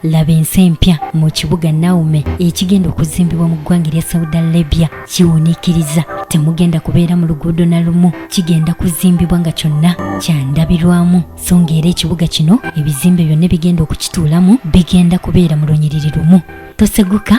Laba ensi empya mu kibuga Nawume ekigenda okuzimbibwa mu ggwanga lya Saudi Arabia kiwuniikiriza. Temugenda kubeera mu luguudo na lumu, kigenda kuzimbibwa nga kyonna kyandabirwamu. So ng'era ekibuga kino ebizimbe byonna bigenda okukituulamu bigenda kubeera mu lunyiriri lumu. Toseguka,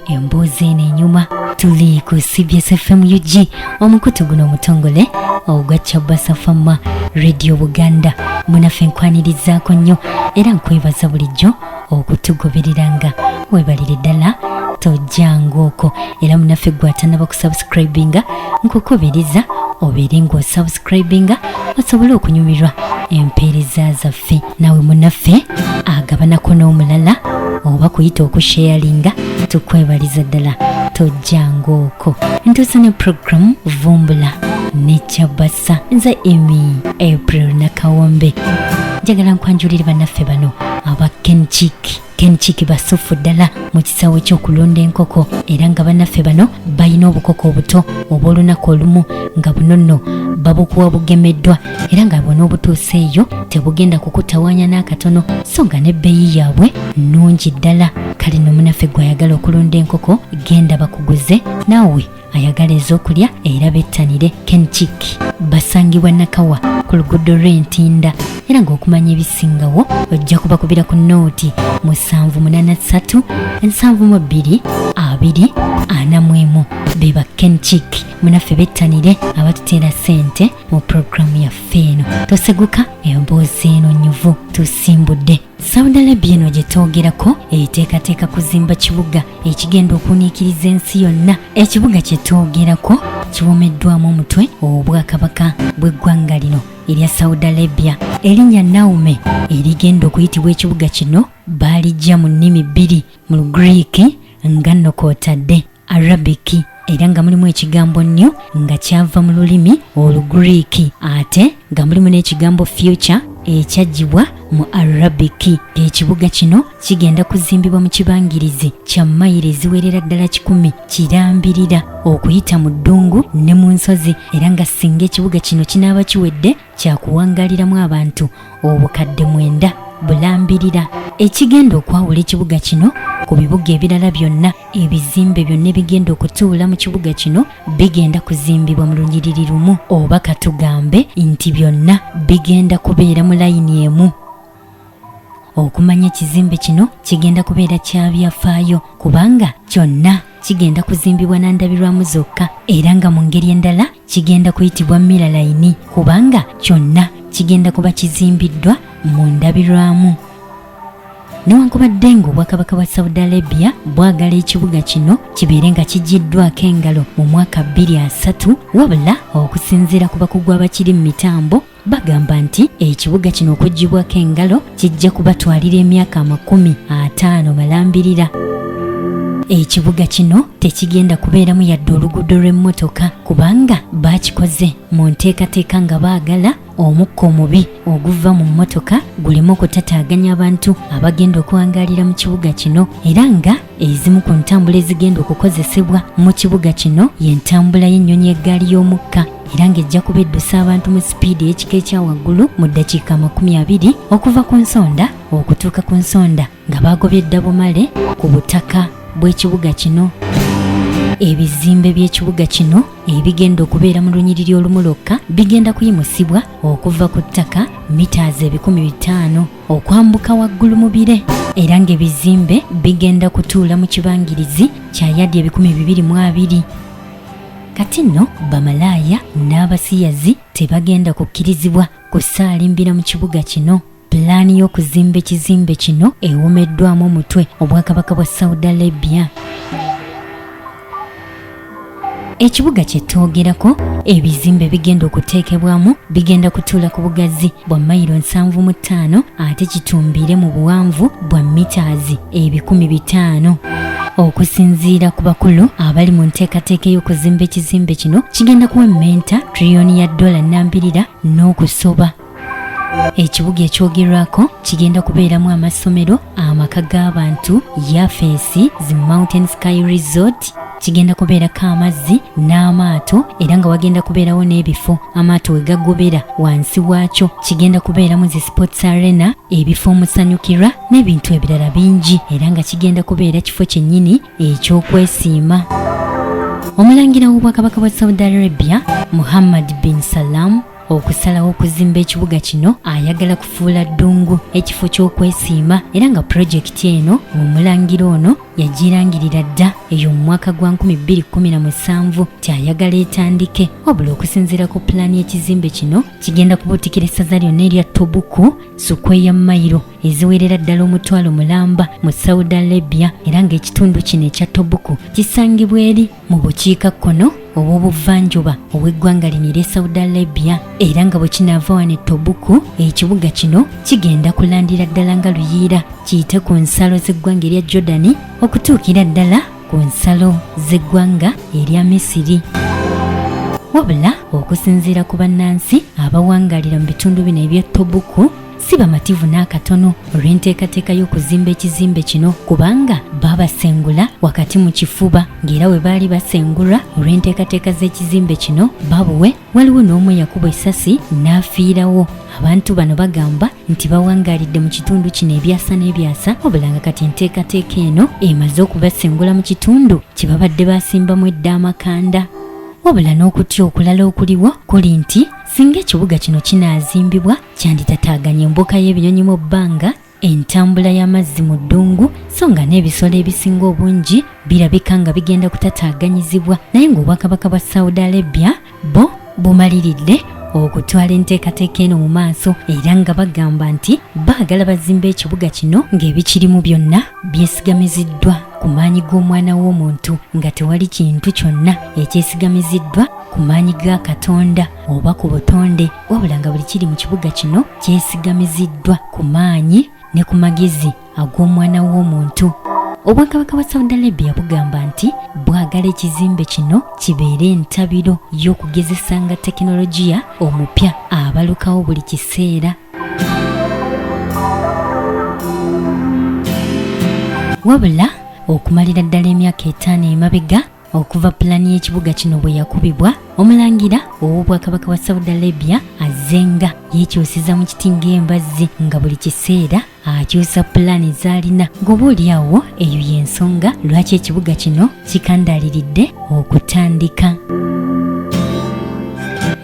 emboozi eno enyuma. Tuli ku CBS FM UG, omukutu guno omutongole ogwa Chabasa Fama Radio Buganda. Munaffe nkwanirizaako nnyo era nkwebaza bulijjo okutugobereranga. Weebalire ddala tojjangaoko, era munaffe gwatanaba kusubscribinga nkukubiriza obeere ng'osubscribinga osobole okunyumirwa empeereza zaffe. Nawe munaffe agabanako n'omulala oba kuyita okusharinga, tukwebaliza ddala tojjangaoko. Ntuuse ne program Vumbula ne Chabasa. Nze Emi April Nakawombe. Njagala nkwanjulire bannaffe bano aba Kenchiki basufu ddala mu kisaawe ky'okulunda enkoko, era nga bannaffe bano balina obukoko obuto obw'olunaku olumu nga buno nno babukuwa bugemeddwa, era nga bwona obutuusa eyo tebugenda kukutawaanya n'akatono, so nga n'ebbeeyi yaabwe nnungi ddala. Kale nno munaffe gw'ayagala okulunda enkoko, genda bakuguze, naawe ayagala ez'okulya era bettanire. Kenchiki basangibwa Nakawa ku luguudo lw'Entinda, era ng'okumanya ebisingawo ojja kubakubira ku nooti 783 72 41. Beba Kenchiki munaffe bettanire abatuteera ssente mu programu yaffe eno. Toseguka, emboozi eno nnyuvu tusimbudde. Saudi Arabia eno gye twogerako eteekateeka kuzimba kibuga ekigenda okuwuniikiriza ensi yonna. Ekibuga kye twogerako kiwomeddwamu omutwe obwakabaka bw'eggwanga lino erya Saudi Arabia. Erinnya Nawume erigenda okuyitibwa ekibuga kino baalijja mu nnimi bbiri, mu Lugriiki nga nno kw'otadde Arabiki, era nga mulimu ekigambo nnyo nga kyava mu lulimi Olugriiki, ate nga mulimu n'ekigambo future ekyaggyibwa mu Arabiki. Ekibuga kino kigenda kuzimbibwa mu kibangirizi kya mayiro eziwerera ddala 10 kirambirira okuyita mu ddungu ne mu nsozi, era nga singa ekibuga kino kinaaba kiwedde kyakuwangaliramu abantu obukadde 9 bulambirira. Ekigenda okwawula ekibuga kino ku bibuga ebirala byonna, ebizimbe byonna ebigenda okutuula mu kibuga kino bigenda kuzimbibwa mu lunyiriri lumu, oba katugambe nti byonna bigenda kubeera mu layini emu. Okumanya ekizimbe kino kigenda kubeera kya byafaayo, kubanga kyonna kigenda kuzimbibwa na ndabirwamu zokka, era nga mu ngeri endala kigenda kuyitibwa mira layini, kubanga kyonna kigenda kuba kizimbiddwa mu ndabirwamu. Newankubadde ng'obwakabaka bwa Saudi Arabia bwagala ekibuga kino kibeere nga kigiddwako engalo mu mwaka 2003, wabula okusinziira ku bakugu abakiri mu mitambo bagamba nti ekibuga kino okuggyibwako engalo kijja kubatwalira emyaka 50 balambirira. Ekibuga kino tekigenda kubeeramu yadde oluguudo lw'emmotoka, kubanga baakikoze mu nteekateeka nga baagala omukka omubi oguva mu mmotoka gulimu okutataaganya abantu abagenda okuwangalira mu kibuga kino, era nga ezimu ku ntambula ezigenda okukozesebwa mu kibuga kino y'entambula y'ennyonyi eggaali y'omukka, era ng'ejja kuba eddusa abantu mu sipiidi y'ekika ekya waggulu mu ddakiika 20 okuva ku nsonda okutuuka ku nsonda, nga baagobye eddabumale ku butaka bw'ekibuga kino. Ebizimbe by'ekibuga kino ebigenda okubeera mu lunyiriri olumu lwokka bigenda kuyimusibwa okuva ku ttaka mitaazi 500 okwambuka waggulu mu bire, era ng'ebizimbe bigenda kutuula mu kibangirizi kya yadi 22,000. Kati nno bamalaaya n'abasiyazi tebagenda kukkirizibwa kusaalimbira mu kibuga kino. Pulaani y'okuzimba ekizimbe kino ewomeddwamu omutwe obwakabaka bwa Saudi Arabia. Ekibuga kye twogerako ebizimbe bigenda okuteekebwamu bigenda kutuula ku bugazi bwa mayiro 75 ate kitumbire mu buwanvu bwa mitaazi 500. Okusinziira ku bakulu abali mu nteekateeka y'okuzimba ekizimbe kino kigenda kuwa emmenta triliyoni ya $2 nnambirira n'okusoba. Ekibuga ekyogerwako kigenda kubeeramu amasomero, amaka g'abantu, yafeesi, zi Mountain Sky Resort, kigenda kubeerako amazzi n'amaato era nga wagenda kubeerawo n'ebifo amaato we gagobera wansi waakyo. Kigenda kubeeramu zi sports arena, ebifo omusanyukirwa n'ebintu ebirala bingi era nga kigenda kubeera kifo kyennyini eky'okwesiima. Omulangira w'obwakabaka bwa Saudi Arabia Muhammad bin Salam okusalawo okuzimba ekibuga kino ayagala kufuula ddungu ekifo ky'okwesiima era nga pulojekiti eno omulangira ono yagirangirira dda eyo mu mwaka gwa 2017 tyayagala etandike. Wabula okusinziira ku pulaani y'ekizimbe kino kigenda kubuutikira essaza lyonna erya Tobuku sukweya mayiro eziwerera ddala omutwalo mulamba mu Saudi Arabia era ng'ekitundu kino ekya Tobuku kisangibwa eri mu bukiikakkono obw'obuvanjuba obw'eggwanga lino erya Saudi Arabia era nga bwe kinaava wano e Tobuku ekibuga kino kigenda kulandira ddala nga luyiira kiyite ku nsalo z'eggwanga erya Jordani okutuukira ddala ku nsalo z'eggwanga erya Misiri. Wabula okusinziira ku bannansi abawangalira mu bitundu bino ebya Tobuku si bamativu n'akatono olw'enteekateeka y'okuzimba ekizimbe kino kubanga babasengula wakati mu kifuba ng'era we baali basengulwa olw'enteekateeka z'ekizimbe kino babuwe waliwo n'omu yakubwa essasi n'afiirawo. Abantu bano bagamba nti bawangalidde mu kitundu kino ebyasa n'ebyasa wabula nga kati enteekateeka eno emaze okubasengula mu kitundu kye babadde basimbamu edda amakanda. Wabula n'okutya okulala okuliwo kuli nti singa ekibuga kino kinaazimbibwa kyanditataaganya embuka y'ebinyonyi mu bbanga, entambula y'amazzi mu ddungu so nga n'ebisolo ebisinga obungi birabika nga bigenda kutataaganyizibwa. Naye ng'obwakabaka bwa Saudi Arabia bo bumaliridde okutwala enteekateeka eno mu maaso era nga bagamba nti baagala bazimba ekibuga kino ng'ebikirimu byonna byesigamiziddwa ku maanyi g'omwana w'omuntu nga tewali kintu kyonna ekyesigamiziddwa ku maanyi ga Katonda oba ku butonde wabula nga buli kiri mu kibuga kino kyesigamiziddwa ku maanyi ne ku magezi ag'omwana w'omuntu. Obwakabaka bwa Saudi Arabia bugamba nti bwagala ekizimbe kino kibeere entabiro y'okugezesanga tekinologiya omupya abalukawo buli kiseera. Wabula okumalira ddala emyaka 5 emabega okuva pulaani y'ekibuga kino bwe yakubibwa, omulangira ow'obwakabaka bwa Saudi Arabia azenga yeekyusiza mu kiti ng'embazzi nga buli kiseera akyusa pulaani z'alina ng'oba oliawo eyo y'ensonga lwaki ekibuga kino kikandaaliridde okutandika.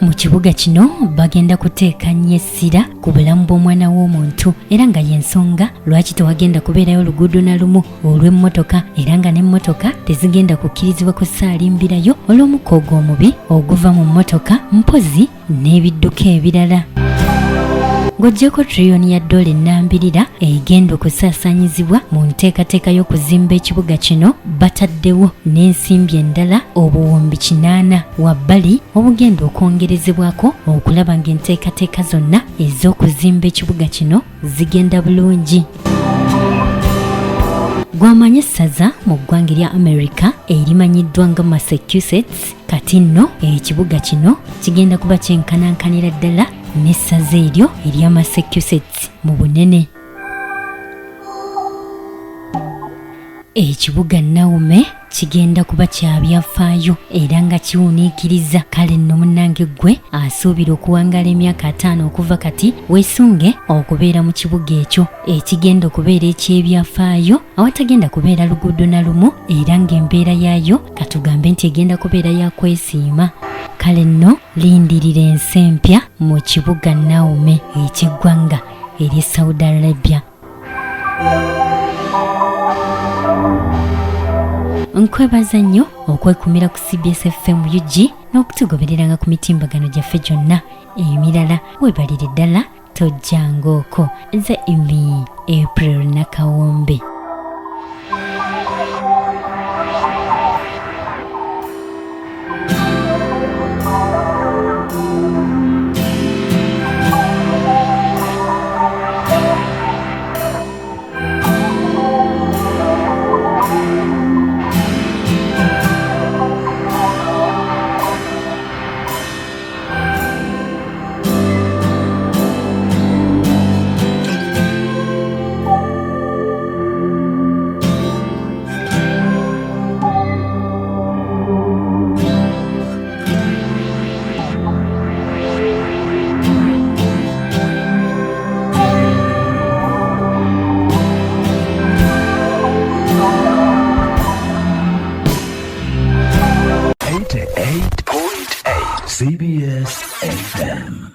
Mu kibuga kino bagenda kuteeka nnyo essira ku bulamu bw'omwana w'omuntu era nga y'ensonga lwaki tewagenda kubeerayo luguudo na lumu olw'emmotoka era nga n'emmotoka tezigenda kukkirizibwa kusaalimbirayo olw'omukka omubi oguva mu mmotoka mpozi n'ebidduka ebirala. Ng'oggyeko triliyoni ya dola ennambirira egenda okusaasaanyizibwa mu nteekateeka y'okuzimba ekibuga kino, bataddewo n'ensimbi endala obuwumbi 800 wabbali obugenda okwongerezebwako okulaba ng'enteekateeka zonna ez'okuzimba ekibuga kino zigenda bulungi. Gwamanye essaza mu ggwanga erya America erimanyiddwa nga Massachusetts kati nno ekibuga kino kigenda kuba kyenkanankanira ddala n'essaza eryo erya Massachusetts mu bunene. Ekibuga Nawume kigenda kuba kya byafaayo era nga kiwuniikiriza. Kale nno munnange ggwe asuubira okuwangaala emyaka 5 okuva kati weesunge okubeera mu kibuga ekyo ekigenda okubeera eky'ebyafaayo awatagenda kubeera luguudo na lumu era ng'embeera yaayo katugambe nti egenda kubeera ya kwesiima. Kale nno lindirira ensi empya mu kibuga Nawume eky'eggwanga erya Saudi Arabia. Nkwebaza nnyo okwekumira ku CBS FM UG n'okutugobereranga ku mitimbagano gyaffe gyonna emirala. Weebalire ddala tojjangaoko. Nze Imi April Nakawombe. 88.8 CBS FM.